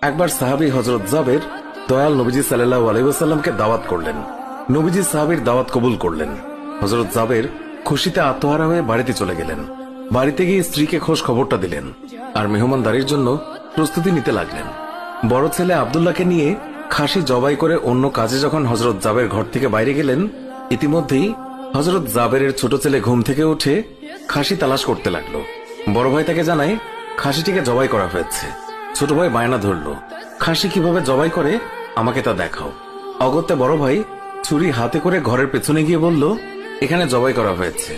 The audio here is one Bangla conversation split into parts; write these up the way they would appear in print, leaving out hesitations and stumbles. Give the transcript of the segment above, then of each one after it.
একবার সাহাবী হযরত জাবের দয়াল নবীজি সাল্লাল্লাহু আলাইহি ওয়াসাল্লামকে দাওয়াত করলেন। নবীজি সাহাবীর দাওয়াত কবুল করলেন। হযরত জাবের খুশিতে আত্মহারা হয়ে বাড়িতে চলে গেলেন। বাড়িতে গিয়ে স্ত্রীকে খোঁজ খবরটা দিলেন আর মেহমানদারির জন্য প্রস্তুতি নিতে লাগলেন। বড় ছেলে আব্দুল্লাহকে নিয়ে খাসি জবাই করে অন্য কাজে যখন হযরত জাবের ঘর থেকে বাইরে গেলেন, ইতিমধ্যেই হযরত জাবেরের ছোট ছেলে ঘুম থেকে উঠে খাসি তালাশ করতে লাগলো। বড় ভাই তাকে জানায় খাসিটিকে জবাই করা হয়েছে। ছোট ভাই বায়না ধরল, খাসি কিভাবে জবাই করে আমাকে তা দেখাও। অগত্যা বড় ভাই ছুরি হাতে করে ঘরের পেছনে গিয়ে বলল, এখানে জবাই করা হয়েছে।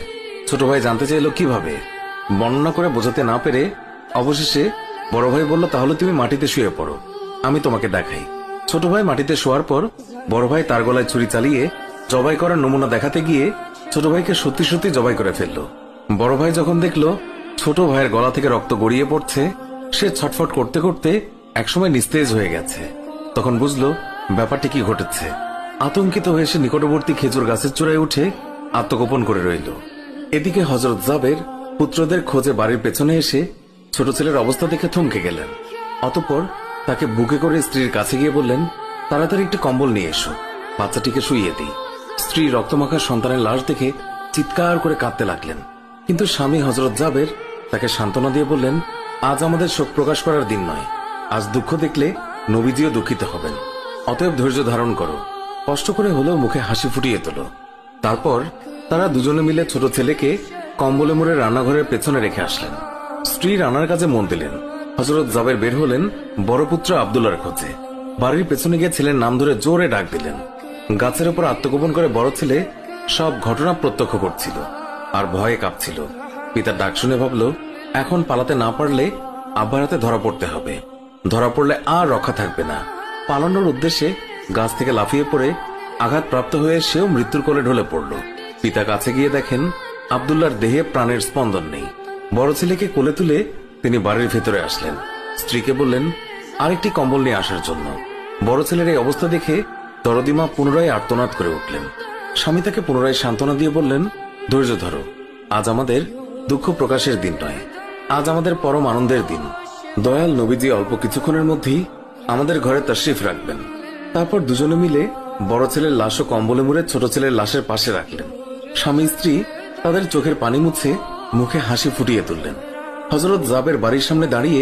ছোট ভাই জানতে চাইল কিভাবে। বর্ণনা করে বোঝাতে না পেরে অবশেষে বড় ভাই বলল, তাহলে তুমি মাটিতে শুয়ে পড়ো, আমি তোমাকে দেখাই। ছোট ভাই মাটিতে শোয়ার পর বড় ভাই তার গলায় ছুরি চালিয়ে জবাই করার নমুনা দেখাতে গিয়ে ছোট ভাইকে সত্যি সত্যি জবাই করে ফেলল। বড় ভাই যখন দেখলো ছোট ভাইয়ের গলা থেকে রক্ত গড়িয়ে পড়ছে, সে ছটফট করতে করতে একসময় নিস্তেজ হয়ে গেছে। তখন বুঝলো ব্যাপারটি কি ঘটেছে। আতঙ্কিত হয়ে সে নিকটবর্তী খেজুর গাছের চূড়ায় উঠে আত্মগোপন করে রইল। এদিকে হযরত জাবের পুত্রদের খোঁজে বাড়ির পেছনে এসে ছোট ছেলের অবস্থা দেখে থমকে গেলেন। অতঃপর তাকে বুকে করে স্ত্রীর কাছে গিয়ে বললেন, তাড়াতাড়ি একটি কম্বল নিয়ে এসো, বাচ্চাটিকে শুইয়ে দিই। স্ত্রী রক্তমাখা সন্তানের লাশ দেখে চিৎকার করে কাঁদতে লাগলেন। কিন্তু স্বামী হযরত জাবের তাকে সান্ত্বনা দিয়ে বললেন, আজ আমাদের শোক প্রকাশ করার দিন নয়, আজ দুঃখ দেখলে নবীজিও দুঃখিত হবেন। অতএব ধৈর্য ধারণ করো, কষ্ট করে হলেও মুখে হাসি ফুটিয়ে তোলো। তারপর তারা দুজনে মিলে ছোট ছেলেকে কম্বলে মুড়ে রান্নাঘরের পেছনে রেখে আসলেন। স্ত্রী রান্নার কাজে মন দিলেন। হযরত জাবের বের হলেন বড় পুত্র আব্দুল্লাহর খোঁজে। বাড়ির পেছনে গিয়ে ছেলের নাম ধরে জোরে ডাক দিলেন। গাছের উপর আত্মগোপন করে বড় ছেলে সব ঘটনা প্রত্যক্ষ করছিল আর ভয়ে কাঁপছিল। পিতার ডাক শুনে ভাবল, এখন পালাতে না পারলে আব্বার হাতে ধরা পড়তে হবে। ধরা পড়লে আর রক্ষা থাকবে না। পালানোর উদ্দেশ্যে গাছ থেকে লাফিয়ে পড়ে আঘাতপ্রাপ্ত হয়ে সেও মৃত্যুর কোলে ঢলে পড়ল। পিতা কাছে গিয়ে দেখেন আব্দুল্লাহর দেহে প্রাণের স্পন্দন নেই। বড় ছেলেকে কোলে তুলে তিনি বাড়ির ভেতরে আসলেন। স্ত্রীকে বললেন আরেকটি কম্বল নিয়ে আসার জন্য। বড় ছেলের এই অবস্থা দেখে দরদিমা পুনরায় আর্তনাদ করে উঠলেন। স্বামী তাকে পুনরায় সান্ত্বনা দিয়ে বললেন, ধৈর্য ধরো, আজ আমাদের দুঃখ প্রকাশের দিন নয়, আজ আমাদের পরম আনন্দের দিন। দয়াল নবীজি অল্প কিছুক্ষণের মধ্যেই আমাদের ঘরে তাশরিফ রাখবেন। তারপর দুজনে মিলে বড় ছেলের লাশ ও কম্বলে মুড়ে ছোট ছেলের লাশের পাশে রাখলেন। স্বামী স্ত্রী তাদের চোখের পানি মুছে মুখে হাসি ফুটিয়ে তুললেন। হযরত জাবের বাড়ির সামনে দাঁড়িয়ে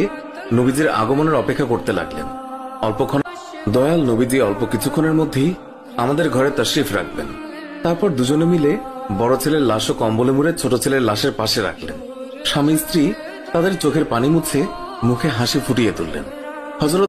নবীজির আগমনের অপেক্ষা করতে লাগলেন। দয়াল নবীজি অল্প কিছুক্ষণের মধ্যেই আমাদের ঘরে তাশরিফ রাখবেন। তারপর দুজনে মিলে বড় ছেলের লাশ ও কম্বলে মুড়ে ছোট ছেলের লাশের পাশে রাখলেন। স্বামী স্ত্রী তাদের চোখের পানি মুছে মুখে হাসি ফুটিয়ে তুললেন। হযরত